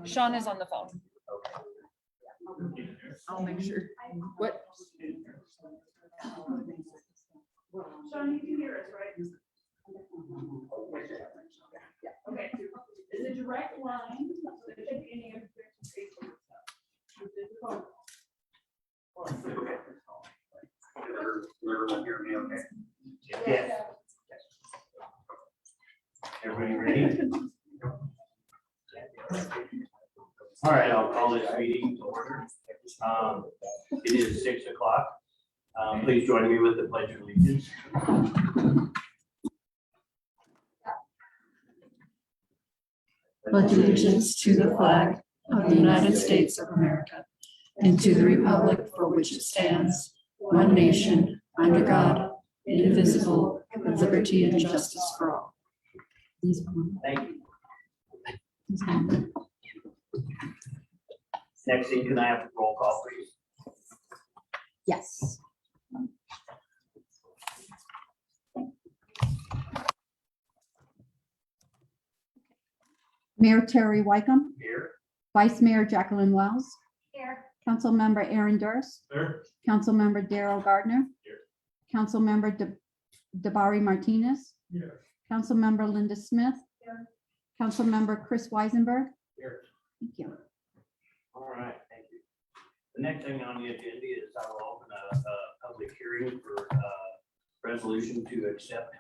Sean is on the phone. I'll make sure. What? Sean, you can hear us, right? Okay. It's a direct line, so there shouldn't be any interference with Facebook stuff. Everyone hear me okay? Yes. Everybody ready? All right, I'll call this meeting to order. It is 6 o'clock. Please join me with the pledge of allegiance. Pledge allegiance to the flag of the United States of America and to the republic for which it stands, one nation, under God, indivisible, with liberty and justice for all. Thank you. Next thing, can I have a roll call, please? Yes. Mayor Terry Wycombe, Here. Vice Mayor Jacqueline Wells, Here. Councilmember Aaron Durst, Here. Councilmember Darrell Gardner, Here. Councilmember Dabari Martinez, Here. Councilmember Linda Smith, Here. Councilmember Chris Weisenberg. Here. Thank you. All right, thank you. The next thing on the agenda is I will open a public hearing for resolution to accept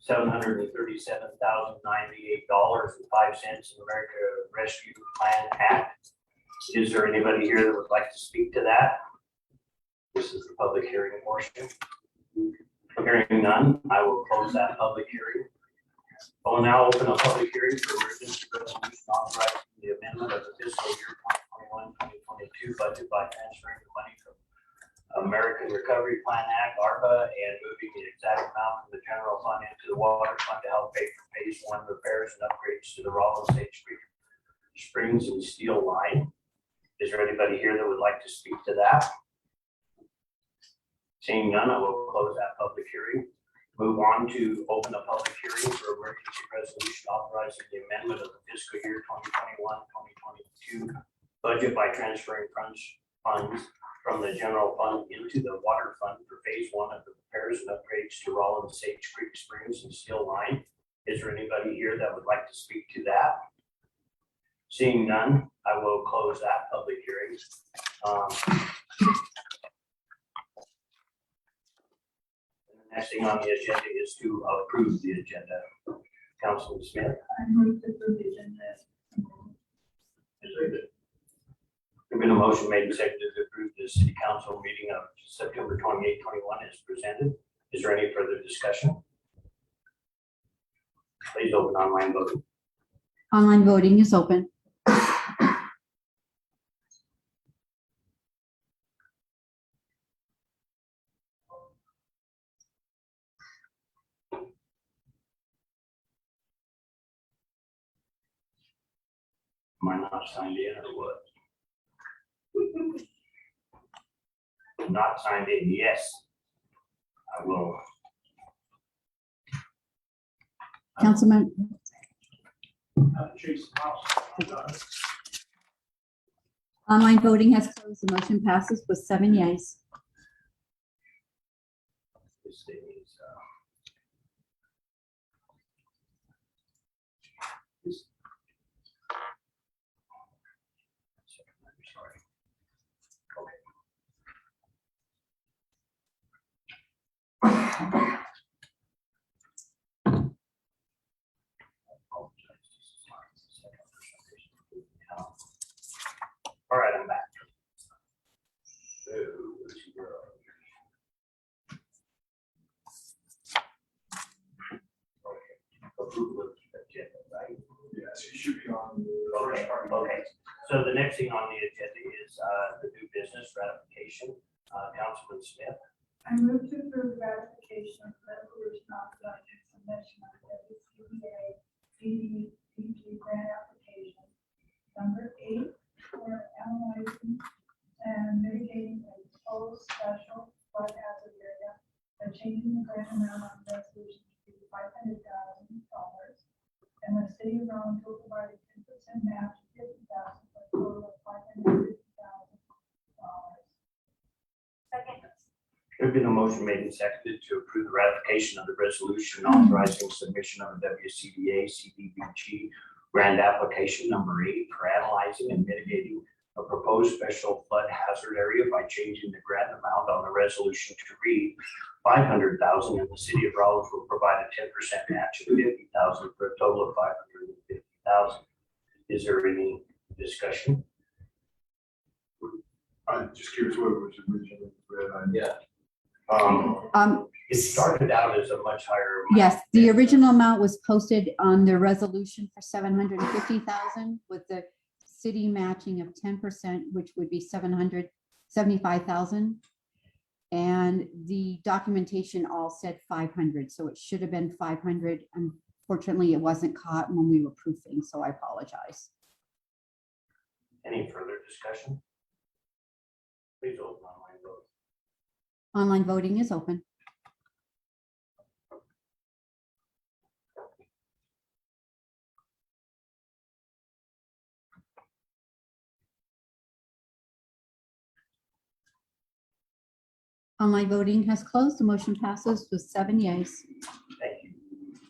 $737,098.05 America Rescue Plan Act. Is there anybody here that would like to speak to that? This is the public hearing portion. Hearing none, I will close that public hearing. I will now open a public hearing for emergency resolution authorizing the amendment of the fiscal year 2021-2022 budget by transferring the money from American Recovery Plan Act, ARPA, and moving the exact amount from the general fund into the water fund to help pay for phase 1 repairs and upgrades to the Rollins Sage Creek Springs and Steel Line. Is there anybody here that would like to speak to that? Seeing none, I will close that public hearing. Move on to open a public hearing for emergency resolution authorizing the amendment of the fiscal year 2021-2022 budget by transferring funds from the general fund into the water fund for phase 1 of the repairs and upgrades to Rollins Sage Creek Springs and Steel Line. Is there anybody here that would like to speak to that? Seeing none, I will close that public hearing. Next thing on the agenda is to approve the agenda. Councilman Smith. I move to approve the agenda. There's been a motion made and seconded to approve the city council meeting of September 28, 21 as presented. Is there any further discussion? Please open online voting. Online voting is open. Am I not signed in or what? Not signed in, yes. I will. Councilman, online voting has closed. The motion passes with 7 yeas. This thing is, sorry. Okay. All right, I'm back. So, where's she go? Okay. Approval of the agenda, right? Yes, you should be on the Okay, first part. okay. So So the next thing on the agenda is the new business ratification. Councilman Smith. I move to approve the ratification of resolution authorizing submission of WCBA DDG grant application number 8 for analyzing and mitigating a proposed special flood hazard area by changing the grant amount on the resolution to be $500,000 and the city of Rollins will provide a 10% match of $50,000 for a total of $550,000. Second. There's been a motion made and seconded to approve the ratification of the resolution authorizing submission of the WCBA CDBG grant application number 8 for analyzing and mitigating a proposed special flood hazard area by changing the grant amount on the resolution to read $500,000 and the city of Rollins will provide a 10% match of $50,000 for a total of $550,000. Is there any discussion? I'm just curious what it was originally read on. Yeah. Um, It started out as a much higher. amount. yes, the original amount was posted on the resolution for 750,000 with the city matching of 10%, which would be 775,000. And the documentation all said 500, so it should have been 500. Unfortunately, it wasn't caught when we were proofing, so I apologize. Any further discussion? Please open online vote. Online voting is open. Online voting has closed. The motion passes with 7 yeas. Thank you.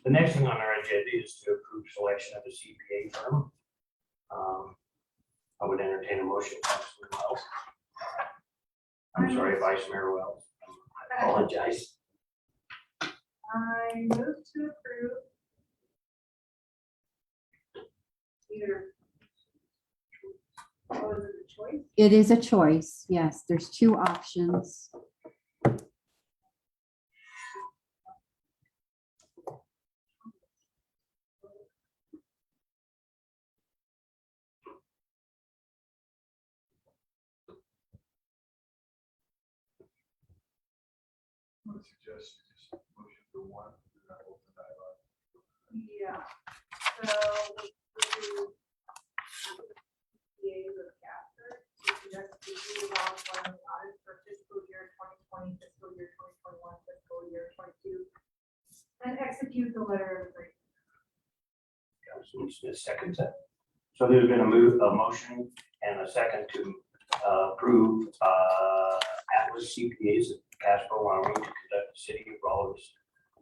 The next thing on our agenda is to approve selection of a CPA firm. I would entertain a motion, Councilman Wells. I'm sorry, Vice Mayor Wells. I apologize. I move to approve either. Oh, is it a choice? It is a choice. Yes, there's 2 options. I would suggest you just motion for one, and then open dialogue. Yeah. So we'll do CPAs of capture. Suggest we do along one audit for fiscal year 2020, fiscal year 2021, fiscal year 22, and execute the letter of agreement. Councilman Smith seconds that. So there's been a motion and a second to approve Atlas CPAs of Casper, Wyoming to conduct the city of Rollins,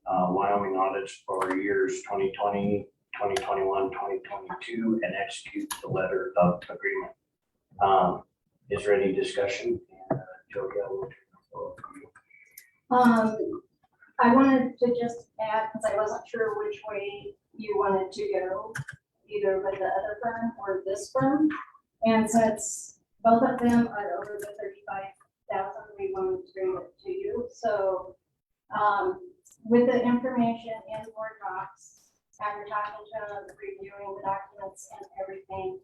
Wyoming audits for years 2020, 2021, 2022, and execute the letter of agreement. Is there any discussion? Jody, I will turn the floor over to you. I wanted to just add, because I wasn't sure which way you wanted to go, either with the other firm or this firm. And since both of them are over the 35,000, we wanted to bring it to you. So with the information in Word docs, after talking to them, reviewing the documents and everything,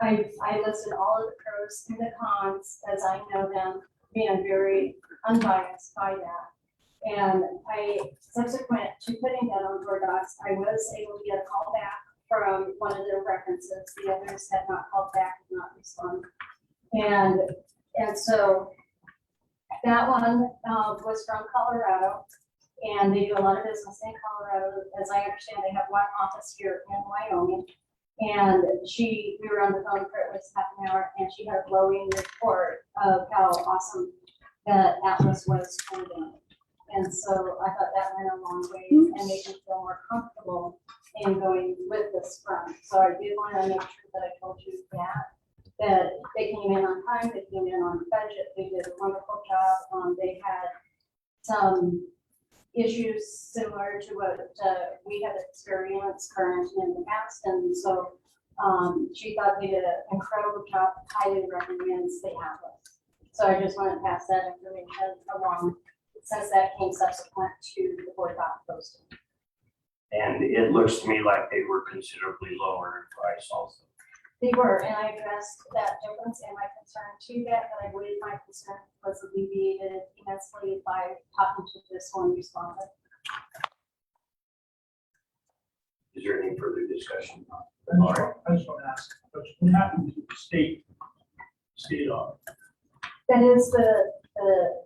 I listed all of the pros and the cons as I know them, being very unbiased by that. And subsequent to putting that on Word docs, I was able to get a call back from one of their references. The others had not called back, did not respond. And so that one was from Colorado, and they do a lot of business in Colorado. As I understand, they have one office here in Wyoming. And we were on the phone for at least half an hour, and she had a glowing report of how awesome that Atlas was for them. And so I thought that went a long way and made me feel more comfortable in going with this firm. So I did want to make sure that I told you that they came in on time, they came in on budget, they did a wonderful job. They had some issues similar to what we had experienced current in the past. And so she thought they did an incredible job, highly recommends the Atlas. So I just want to pass that information along since that came subsequent to the board doc posting. And it looks to me like they were considerably lower in price also. They were, and I addressed that difference and my concern to that, but I believe my concern was alleviated immensely by talking to this one respondent. Is there any further discussion? I just want to ask, what happened to the state audit? That is the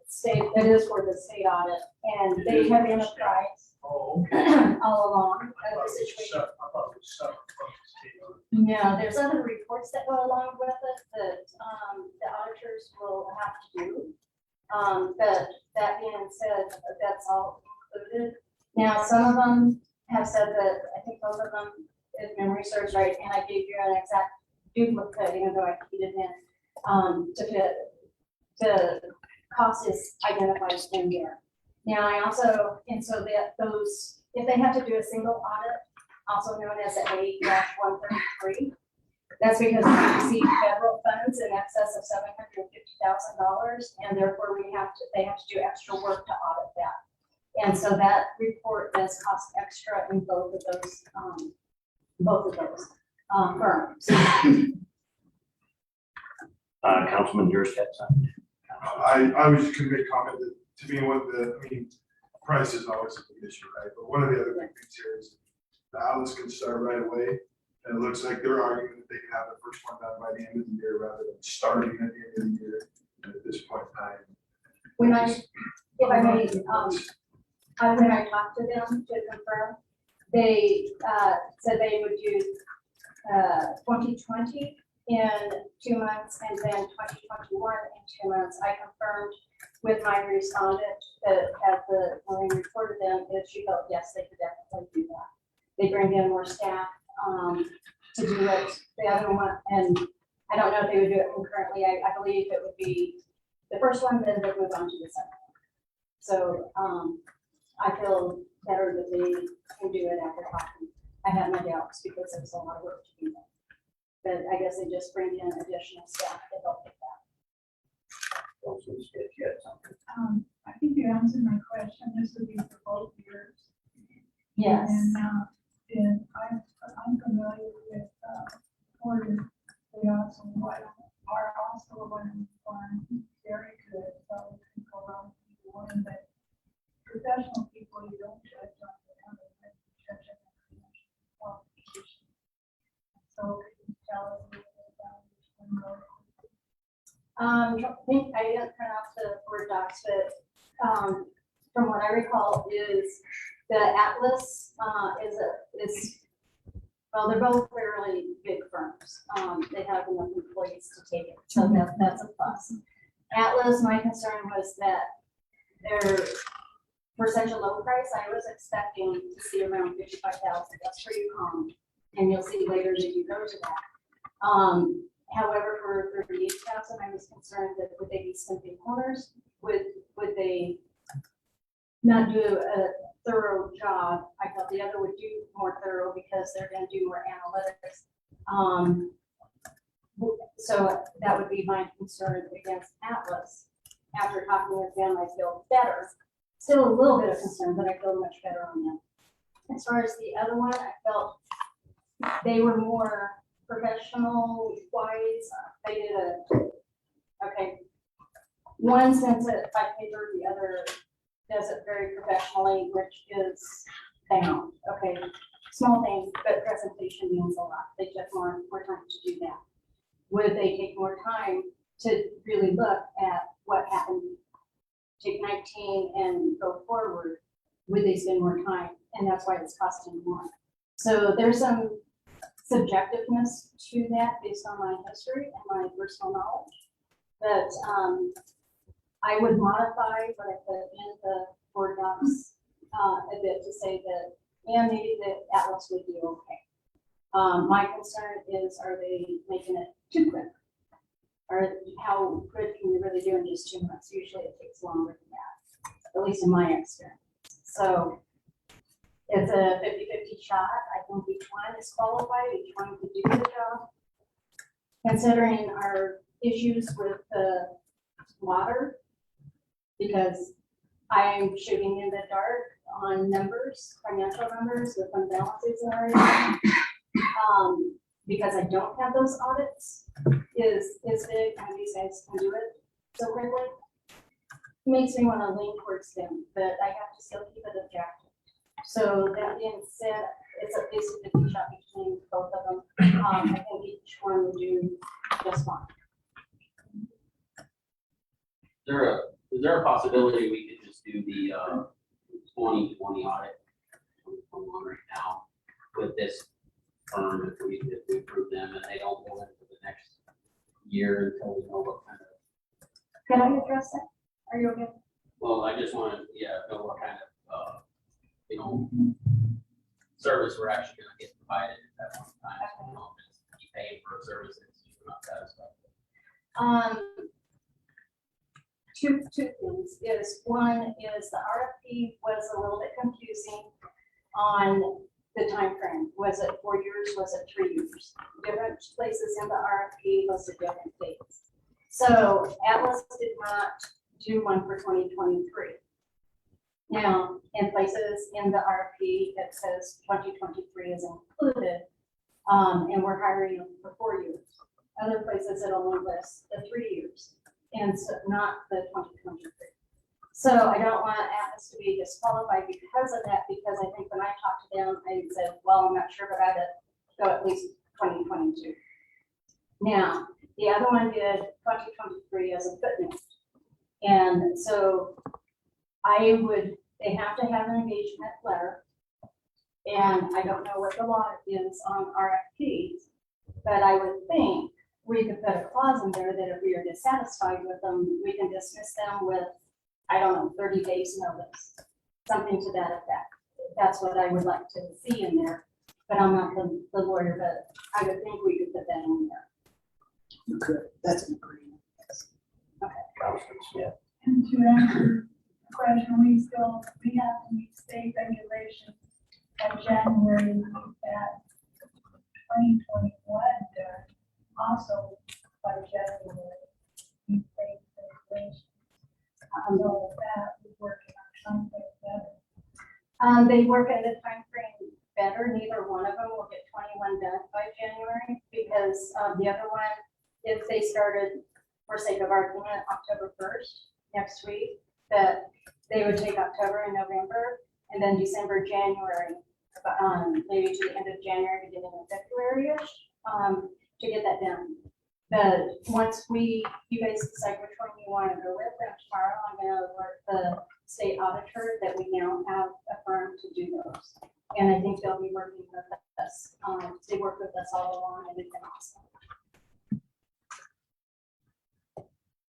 state, that is for the state audit, and they have enterprise Oh, okay. all along I thought of the it was situation. separate. I thought it was separate from the state audit. No, there's other reports that go along with it that, the auditors will have to do. But that being said, that's all included. Now, some of them have said that, I think both of them, if memory serves right, and I gave you an exact duplicate, even though I keyed it in, to fit, the cost is identified in there. Now, I also, and so that those, if they have to do a single audit, also known as an A-133, that's because we receive federal funds in excess of $750,000, and therefore they have to do extra work to audit that. And so that report does cost extra in both of those firms. Councilman Durst had something. I was just gonna make a comment that, to me, price is always a big issue, right? But one of the other big things here is the outlets can start right away. And it looks like they're arguing that they can have the first one done by the end of the year rather than starting at the end of the year. And at this point in time. When if I may, when I talked to them to confirm, they said they would do 2020 in 2 months and then 2021 in 2 months. I confirmed with my respondent that had when we reported them, if she felt, yes, they could definitely do that. They bring in more staff to do it. The other one, and I don't know if they would do it concurrently. I believe it would be the first one, then they'd move on to the second one. So I feel better that they can do it after talking. I have my doubts because there's a lot of work to be done. But I guess they just bring in additional staff to help with that. Councilman Smith, you had something. I think you answered my question. This would be for both years. Yes. And I'm familiar with, Porter, they also are also one farm, very good, so we can go around and one, but professional people, you don't judge on the other, but you judge on the qualification. So can you tell us a little bit about which one more? I didn't print out the Word docs, but from what I recall is the Atlas well, they're both fairly big firms. They have enough employees to take it, so that's a plus. Atlas, my concern was that for such a low price, I was expecting to see around 55,000. That's pretty common, and you'll see later that you go to that. However, for 38,000, I was concerned that would they be snipping corners? Would they not do a thorough job? I thought the other would do more thorough because they're going to do more analytics. So that would be my concern against Atlas. After talking with them, I feel better. Still a little bit of concern, but I feel much better on them. As far as the other one, I felt they were more professional wise. They did one sends it by paper, the other does it very professionally, which is bound. Okay, small thing, but presentation means a lot. They took more time to do that. Would they take more time to really look at what happened, take 19 and go forward? Would they spend more time? And that's why it's costing more. So there's some subjectiveness to that based on my history and my personal knowledge. But I would modify what I put in the Word docs a bit to say that, yeah, maybe the Atlas would be okay. My concern is, are they making it too quick? Or how good can you really do in just 2 months? Usually it takes longer than that, at least in my experience. So it's a 50-50 shot. I think each one is qualified, each one could do the job. Considering our issues with the water, because I'm shooting in the dark on numbers, financial numbers with unbalances and everything. because I don't have those audits, is big, and these guys can do it so quickly. Makes me want to lean towards them, but I have to still keep it objective. So that being said, it's a 50 shot between both of them. I think each one will do just fine. Is there a possibility we could just do the 2020 audit, 2021 right now with this firm if we approve them and they don't go into the next year until we know what kind of, Can I address that? Are you okay? well, I just want to, know what kind of, service we're actually gonna get provided at that one time. So we don't just keep paying for a service that's not satisfied. Two things is, one is the RFP was a little bit confusing on the time frame. Was it 4 years? Was it 3 years? Different places in the RFP listed different dates. So Atlas did not do one for 2023. Now, in places in the RFP, it says 2023 is included, and we're hiring them for 4 years. Other places it only lists the 3 years, and so not the 2023. So I don't want Atlas to be disqualified because of that, because I think when I talked to them, I said, well, I'm not sure, but I'd go at least 2022. Now, the other one did 2023 as a footnote. And so they have to have an engagement letter. And I don't know what the law is on RFPs, but I would think we could put a clause in there that if we are dissatisfied with them, we can dismiss them with, I don't know, 30 days notice, something to that effect. That's what I would like to see in there, but I'm not the lawyer, but I would think we could put that in there. You could, that's an agreement. Councilman Smith. And to answer the question, we have to meet state regulations by January that 2021, also by January. We state regulations. So that we're working on something better. They work at a time frame better. Neither one of them will get 21 done by January because the other one, if they started, for sake of argument, October 1st, next week, that they would take October and November, and then December, January, maybe to the end of January, beginning of February-ish, to get that done. But once you guys decide which one you want to go with, then tomorrow I'm going to alert the state auditor that we now have a firm to do those. And I think they'll be working with us. They work with us all along and it's been awesome.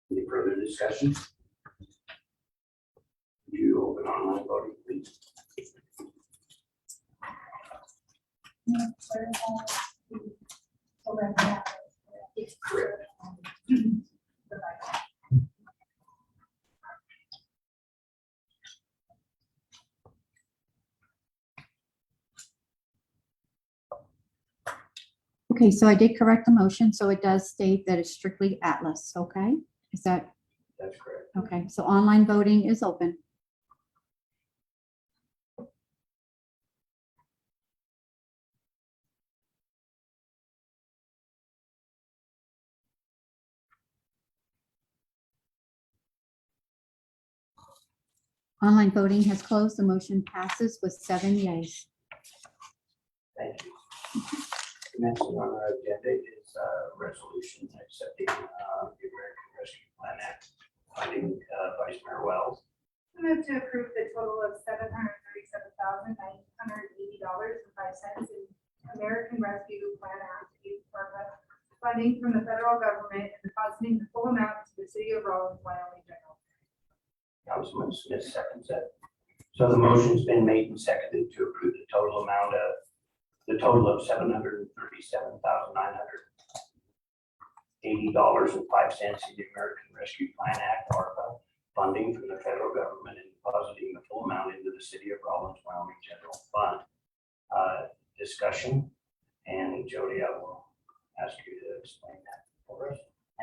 Any further discussion? Would you open online voting, please? So that happens. Correct. Okay, so I did correct the motion, so it does state that it's strictly Atlas, okay? Is that, That's correct. okay, so online voting is open. Online voting has closed. The motion passes with 7 yeas. Thank you. Next on our agenda is resolution accepting the American Rescue Plan Act funding, Vice Mayor Wells. I move to approve the total of $737,980.05 in American Rescue Plan Act, ARPA, funding from the federal government and depositing the full amount to the city of Rollins, Wyoming general. Councilman Smith seconds that. So the motion's been made and seconded to approve the total of $737,980.05 in the American Rescue Plan Act, ARPA, funding from the federal government and depositing the full amount into the city of Rollins, Wyoming general fund. Discussion, and Jody, I will ask you to explain that for us.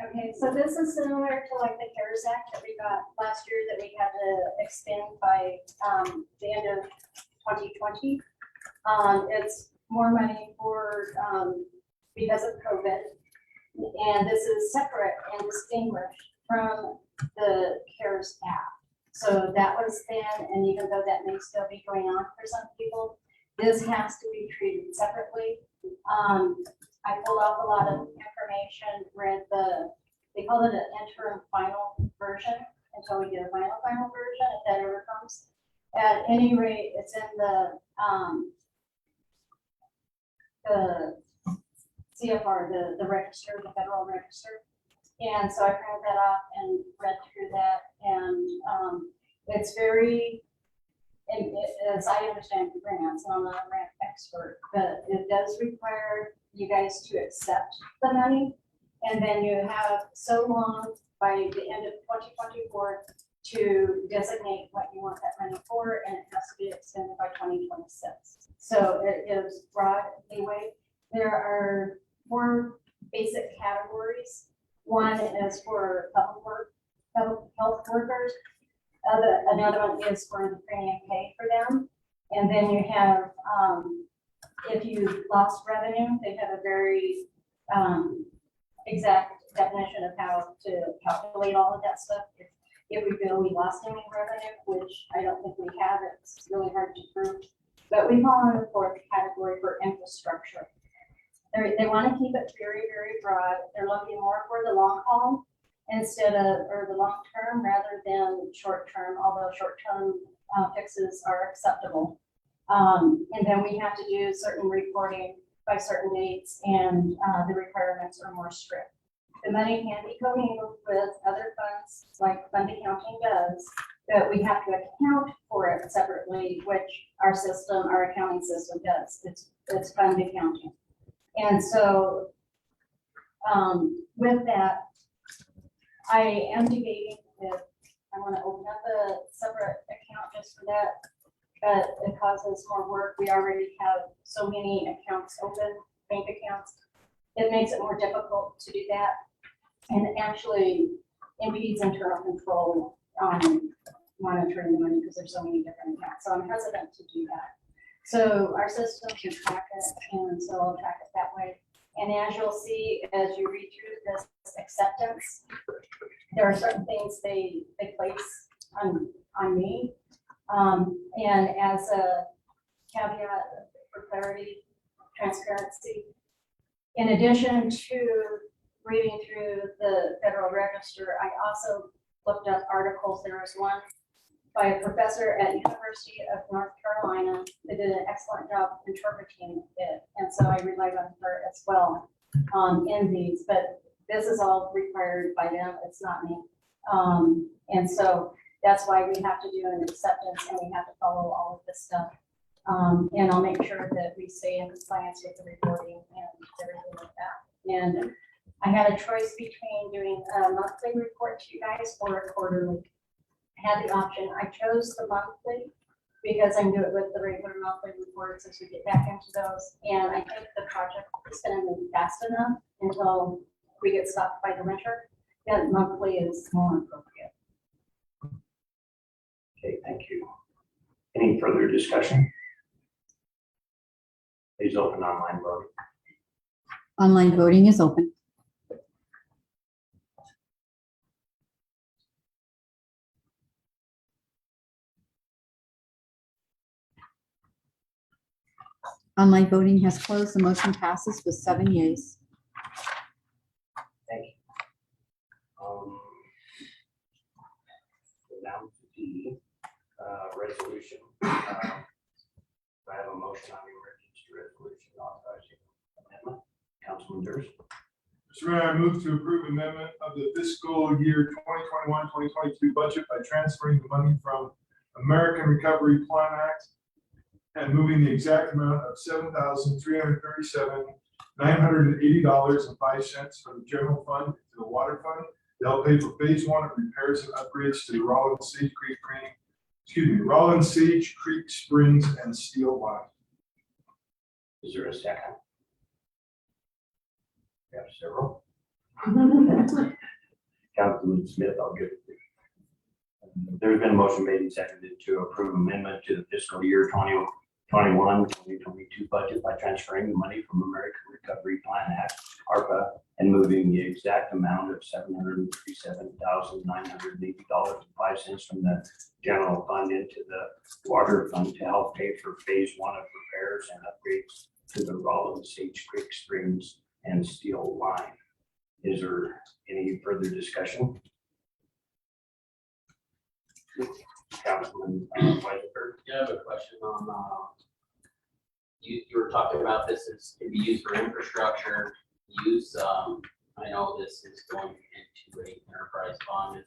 Okay, so this is similar to like the CARES Act that we got last year that we had to extend by the end of 2020. It's more money for because of COVID. And this is separate and distinguished from the CARES Act. So that was then, and even though that may still be going on for some people, this has to be treated separately. I pulled off a lot of information, read they call it an interim final version until we get a final version, if that ever comes. At any rate, it's in the CFR, the register, the federal register. And so I printed that off and read through that, and it's very, as I understand grants, and I'm not a grant expert, but it does require you guys to accept the money. And then you have so long by the end of 2024 to designate what you want that money for, and it has to be extended by 2026. So it is broad leeway. There are 4 basic categories. One is for public health workers. Another one is for the premium pay for them. And then you have, if you lost revenue, they have a very exact definition of how to calculate all of that stuff. If we feel we lost any revenue, which I don't think we have, it's really hard to prove. But we fall in the 4th category for infrastructure. They want to keep it very, very broad. They're looking more for the long haul or the long term rather than short term, although short term fixes are acceptable. And then we have to do certain reporting by certain dates, and the requirements are more strict. The money can be commingled with other funds like fund accounting does, but we have to account for it separately, which our accounting system does. It's fund accounting. And so with that, I am debating if I want to open up a separate account just for that, but it causes more work. We already have so many accounts open, bank accounts. It makes it more difficult to do that, and it actually impedes internal control on monitoring the money because there's so many different accounts. So I'm hesitant to do that. So our system can track it, and so I'll track it that way. And as you'll see, as you read through this acceptance, there are certain things they place on me. And as a caveat for clarity, transparency, in addition to reading through the Federal Register, I also looked up articles. There was one by a professor at University of North Carolina that did an excellent job interpreting it. And so I relied on her as well in these, but this is all required by them. It's not me. And so that's why we have to do an acceptance, and we have to follow all of this stuff. And I'll make sure that we stay in compliance with the reporting and everything like that. And I had a choice between doing a monthly report to you guys or a quarterly. I had the option. I chose the monthly because I can do it with the regular monthly reports as we get back into those. And I think the project is going to move fast enough until we get stopped by the winter. That monthly is more appropriate. Okay, thank you. Any further discussion? Please open online voting. Online voting is open. Online voting has closed. The motion passes with 7 yeas. Thank you. Down to the resolution. I have a motion on the emergency resolution authorizing amendment. Councilman Durst. Mr. Mayor, I move to approve amendment of the fiscal year 2021-2022 budget by transferring the money from American Recovery Plan Act and moving the exact amount of $7,337,980.05 from the general fund to the water fund. They'll pay for phase 1 of repairs and upgrades to the Rollins Sage Creek Springs and Steel Line. Is there a second? We have several. Councilman Smith, I'll give it to you. There's been a motion made and seconded to approve amendment to the fiscal year 2021-2022 budget by transferring the money from American Recovery Plan Act removing the exact amount of $737,980.05 from the general fund into the water fund to help pay for phase one of repairs and upgrades to the Rollins Sage Creek Springs and Steel Line. Is there any further discussion? Councilman Weisenberg. Yeah, I have a question on, you were talking about this as can be used for infrastructure use. I know this is going into a enterprise fund.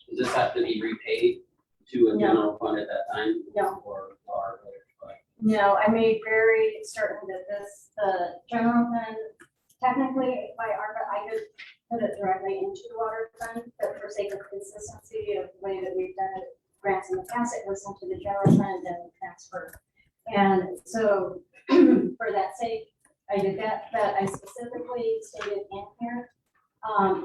Does this have to be repaid to a general fund at that time? No. Or No, I made very certain that this, the general fund, technically by ARPA, I could put it directly into the water fund, but for sake of consistency of the way that we've done it, grants in the past, it goes into the general fund and transfer. And so for that sake, I did that, but I specifically stated in here,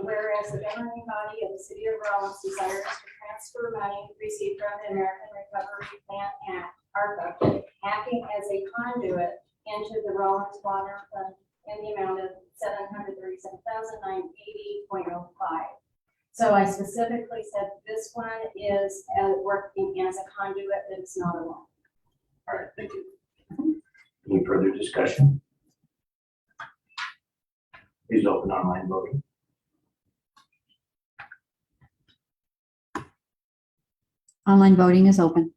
whereas the governing body of the city of Rollins desires to transfer money received from the American Recovery Plan Act, ARPA, acting as a conduit into the Rollins Water Fund in the amount of $737,980.05. So I specifically said this one is working as a conduit, that it's not a loan. All right, thank you. Any further discussion? Please open online voting. Online voting is open.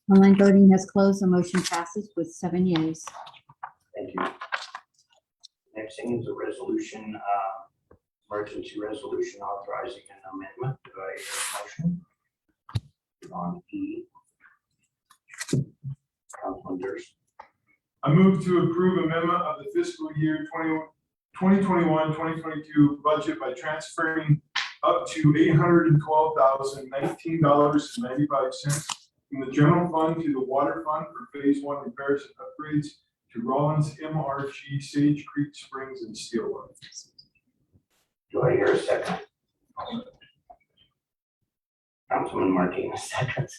Online voting has closed. The motion passes with 7 yeas. Thank you. Next thing is a resolution, emergency resolution authorizing an amendment. Do I hear a motion? On E. Councilman Durst. I move to approve amendment of the fiscal year 2021-2022 budget by transferring up to $812,019.95 from the general fund to the water fund for phase one repairs and upgrades to Rollins MRG Sage Creek Springs and Steel Line. Do I hear a second? Councilman Martinez seconds.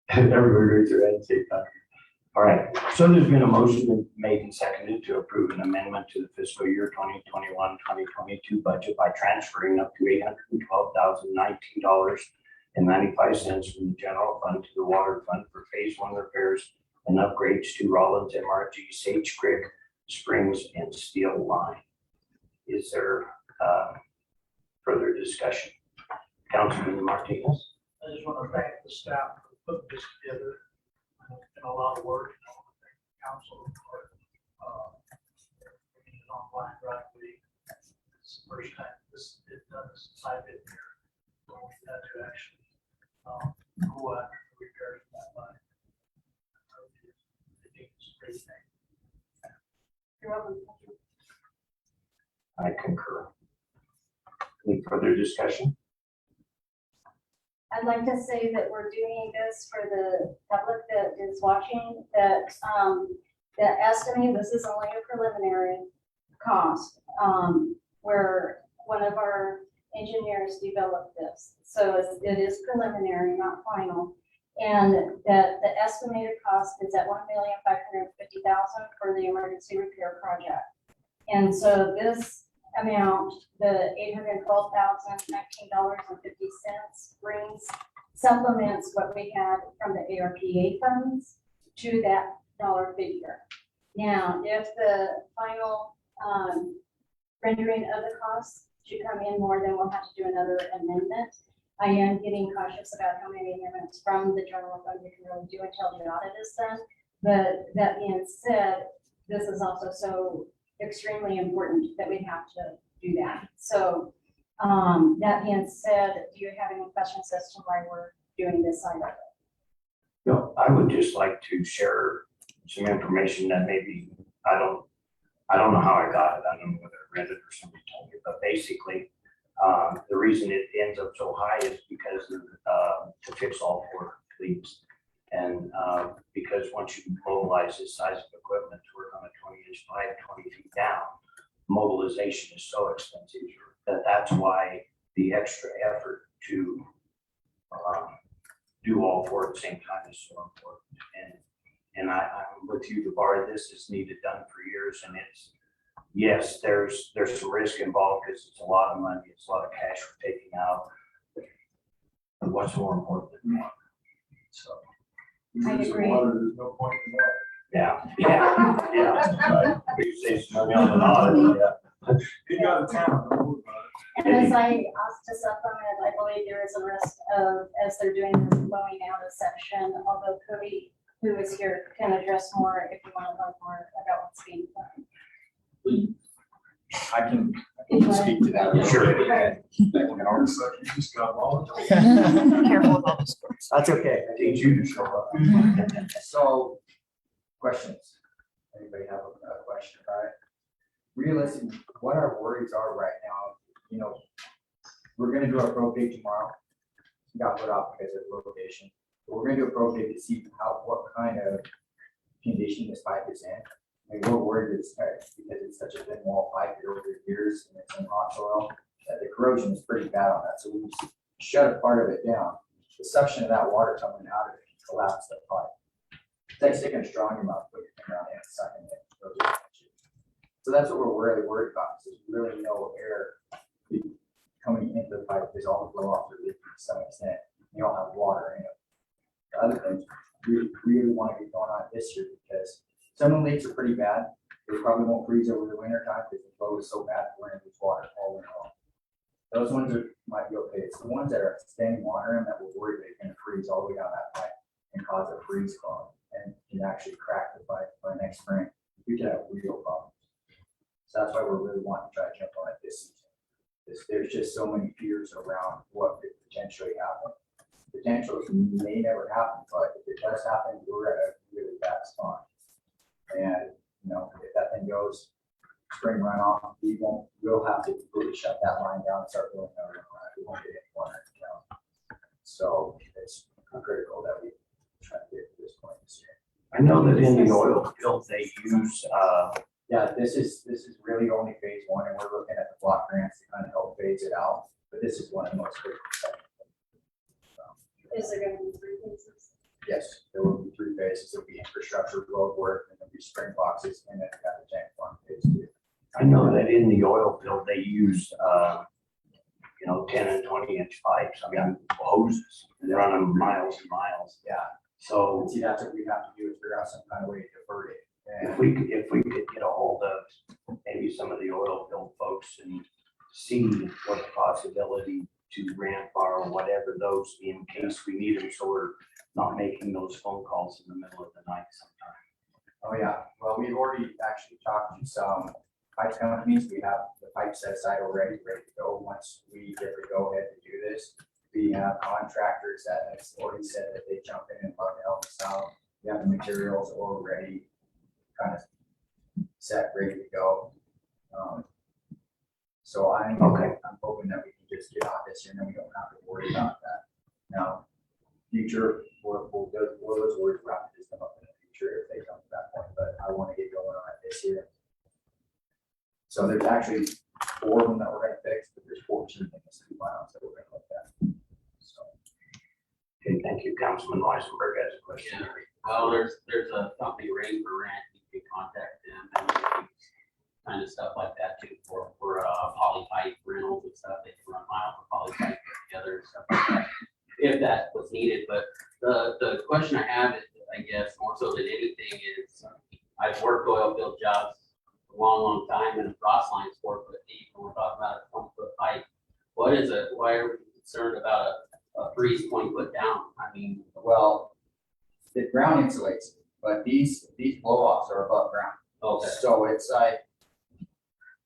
Everybody raise their hand, say that. All right, so there's been a motion made and seconded to approve an amendment to the fiscal year 2021-2022 budget by transferring up to $812,019.95 from the general fund to the water fund for phase one repairs and upgrades to Rollins MRG Sage Creek Springs and Steel Line. Is there further discussion? Councilman Martinez. I just want to thank the staff for putting this together. It's been a lot of work. I want to thank the council for bringing it online right away. It's the first time this has been done since I've been here. So we had to actually go after the repairs of that line. I think it's a great thing. You're welcome. I concur. Any further discussion? I'd like to say that we're doing this for the public that is watching, that estimate, this is only a preliminary cost, where one of our engineers developed this. So it is preliminary, not final. And that the estimated cost is at $1,550,000 for the emergency repair project. And so this amount, the $812,019.50 supplements what we had from the ARPA funds to that dollar figure. Now, if the final rendering of the costs should come in more, then we'll have to do another amendment. I am getting cautious about how many amendments from the general fund we can really do until the audit is done. But that being said, this is also so extremely important that we have to do that. So that being said, do you have any questions as to why we're doing this side of it? No, I would just like to share some information that maybe I don't know how I got it. I don't know whether I read it or somebody told me, but basically the reason it ends up so high is because of to fix all four leaks. And because once you mobilize this size of equipment to work on a 20-inch pipe 20 feet down, mobilization is so expensive that that's why the extra effort to do all four at the same time is so important. And I'm with you, the bar, this is needed done for years, and it's, yes, there's some risk involved because it's a lot of money, it's a lot of cash we're taking out. But what's more important than water? So, I There's agree. water, there's no point in water. yeah. You save some money on the water, yeah. You got a town, don't worry about it. And as I asked to supplement, I believe there is a risk of, as they're doing the blowing out of section, although Cody, who is here, can address more if you want to learn more about what's being done. I can speak to that. Sure. Okay. It's like you just got all. Careful with all those words. That's okay. I teach you to show up. So, questions? Anybody have a question about it? Realistically, what our worries are right now, you know, we're gonna do our propane tomorrow. Got put off because of location. We're gonna do a propane to see what kind of condition this pipe is in. I mean, we're worried it's because it's such a thin wall pipe over the years and it's in hot soil, that the corrosion is pretty bad on that. So we shut a part of it down. The suction of that water coming out of it can collapse the pipe. It's like sticking a straw in your mouth, put your finger on it and sucking it. So that's what we're really worried about. Is there's really no air coming into the pipe because all the blow off are leaking to some extent. You don't have water in it. The other things we really want to get going on this year because some of the leaks are pretty bad. They probably won't freeze over the winter time because the flow is so bad we're going to lose water all winter long. Those ones might be okay. It's the ones that are standing water in that we're worried they're going to freeze all the way down that pipe and cause a freeze clog and can actually crack the pipe by next spring. We could have real problems. So that's why we're really wanting to try to jump on it this season. There's just so many fears around what could potentially happen. Potential may never happen, but if it does happen, we're at a really bad spot. And, you know, if that thing goes spring runoff, we'll have to completely shut that line down and start blowing out. We won't get any water in town. So it's critical that we try to get to this point this year. I know that in the oil field, they use, Yeah, this is really only phase one, and we're looking at the block grants to kind of help phase it out, but this is one of the most critical sections. Is there going to be 3 phases? Yes, there will be 3 phases. There'll be infrastructure, road work, and there'll be spring boxes, and then got the tank farm phase 2. I know that in the oil field, they use, 10 and 20-inch pipes, I mean, hoses, and they run them miles and miles. Yeah, So and see, that's what we have to do is figure out some kind of way to divert it. if And we could get a hold of maybe some of the oil field folks and see what the possibility to rent, borrow, whatever those in case we need them, so we're not making those phone calls in the middle of the night sometime. oh yeah, well, we've already actually talked to some pipe companies. We have the pipe set aside already, ready to go. Once we get the go ahead to do this, we have contractors that have already said that they jump in and love to help us out. We have the materials already kind of set, ready to go. So I'm hoping that we can just get out this year and then we don't have to worry about that. Now, future, we'll those words wrap this come up in the future if they come to that point, but I want to get going on it this year. So there's actually 4 of them that we're going to fix, but there's 14 things to be found that we're going to look at. So. Okay, thank you, Councilman Weisenberg has a question. Yeah. Well, there's a company Rain for Rent, you can contact them and kind of stuff like that too for poly pipe rentals and stuff. They can run mile for poly pipe together and stuff like that, if that was needed. But the question I have is, I guess, more so than anything is, I've worked oil field jobs a long time, and the frost line's 4 foot deep, and we're talking about a 20-foot pipe. Why are we concerned about a freeze 20 foot down? I mean, Well, the ground insulates, but these blow-offs are above ground. okay. So it's like,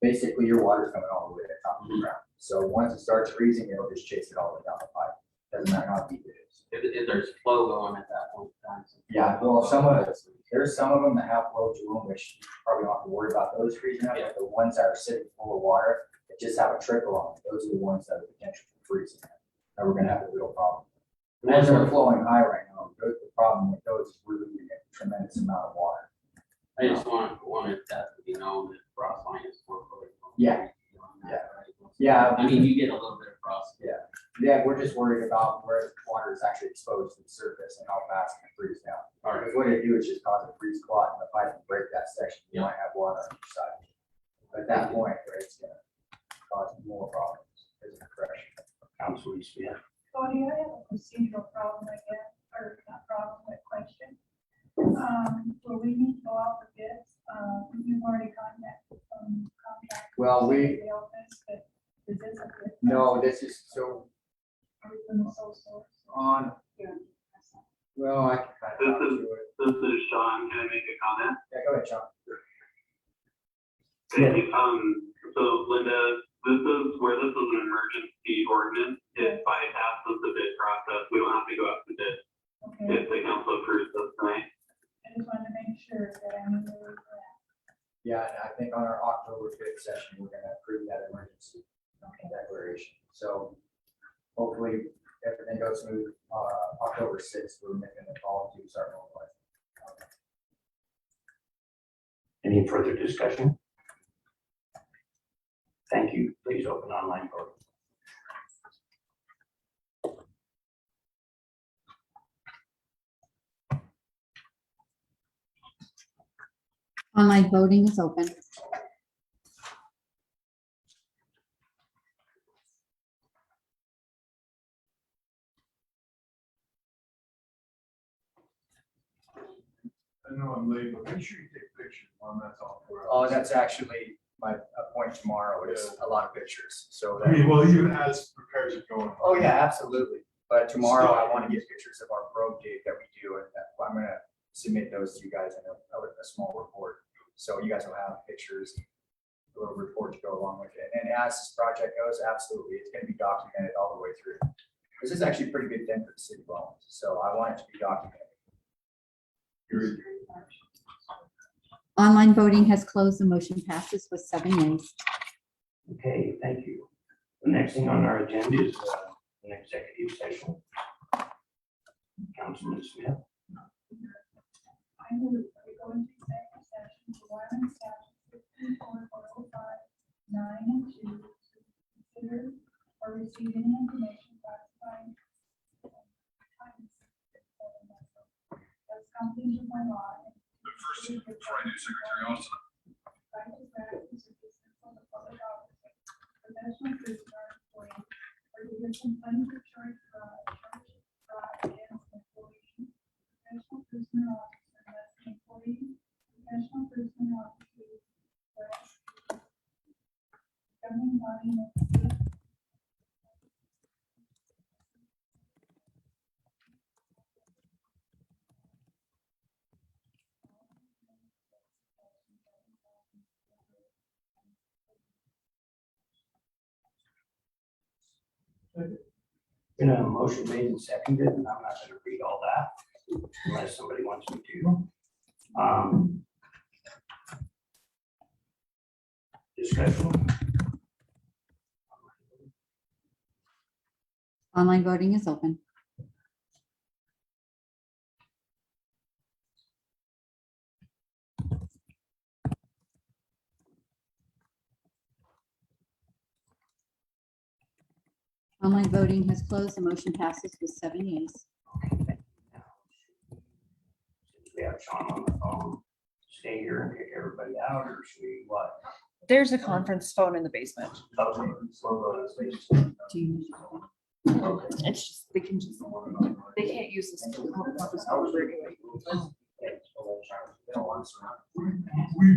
basically your water's coming all the way to the top of the ground. So once it starts freezing, it'll just chase it all the way down the pipe. Doesn't matter how deep it is. If there's flow going at that point in time. Yeah, well, there's some of them that have flow to them, which you probably don't have to worry about those freezing up, but the ones that are sitting full of water, that just have a trickle on it, those are the ones that are potential for freezing. And we're gonna have a real problem. The ones that are flowing high right now, the problem with those is we're losing a tremendous amount of water. I just wanted that to be known that frost line is more. Yeah. Yeah. I mean, you get a little bit of frost. Yeah, we're just worried about where the water is actually exposed to the surface and how fast it can freeze down. All right. Because what it do is just cause a freeze clot and the pipe can break that section. You might have water on each side. At that point, right, it's gonna cause more problems because of compression. Councilman Smith. Tony, I have a procedural problem, I guess, or not problem, but question. Will we need to go out for bids? You've already contacted contractors. Well, we- everybody else, but is this a bid? No, this is so Are we from the sole source? on, well, I can kind of. talk to it. This is Sean. Can I make a comment? Yeah, go ahead, Sean. Okay, so Linda, this is where this is an emergency ordinance. It bypasses the bid process. We don't have to go out to bid Okay, if the council approves this tonight. I just wanted to make sure that I knew where we were at. Yeah, and I think on our October 5th session, we're gonna approve that emergency Okay. declaration. So hopefully everything goes smooth. October 6th, we're making the call to start mobilizing. Any further discussion? Thank you. Please open online voting. Online voting is open. I know I'm late, but make sure you take pictures when that's all. Oh, that's actually my point tomorrow is a lot of pictures. So I that, mean, well, even as repairs are going. oh yeah, absolutely. But tomorrow I want to get pictures of our probe dig that we do, and I'm gonna submit those to you guys in a small report. So you guys will have pictures, a little report to go along with it. And as this project goes, absolutely, it's gonna be documented all the way through. This is actually a pretty big thing for the city of Owens, so I want it to be documented. Online voting has closed. The motion passes with 7 yeas. Okay, thank you. The next thing on our agenda is an executive session. Councilman Smith. I move that we go into executive session to Wyoming statute 54.405, 9 and 2 to consider or receive any information classified as companies of my law. But first, before I do Secretary Austin. Practice practices of dismissal of public officer, professional prisoner, employee, or position undischarged fraud against an employee, professional prisoner officer, unless the employee, professional prisoner officer, governing body of the state. Been a motion made and seconded, and I'm not gonna read all that unless somebody wants me to. Discussion. Online voting is open. Online voting has closed. The motion passes with 7 yeas. Since we have Sean on the phone, stay here and kick everybody out, or should we what? There's a conference phone in the basement. Okay, we'll go to the space. Do you- It's just, they can't use this conference phone anyway. We,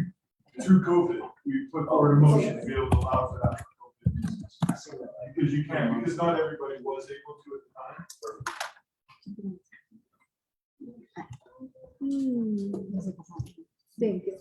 through COVID, we put forward a motion to be able to allow for that. for COVID business. Because you can, because not everybody was able to at the time. Thank you.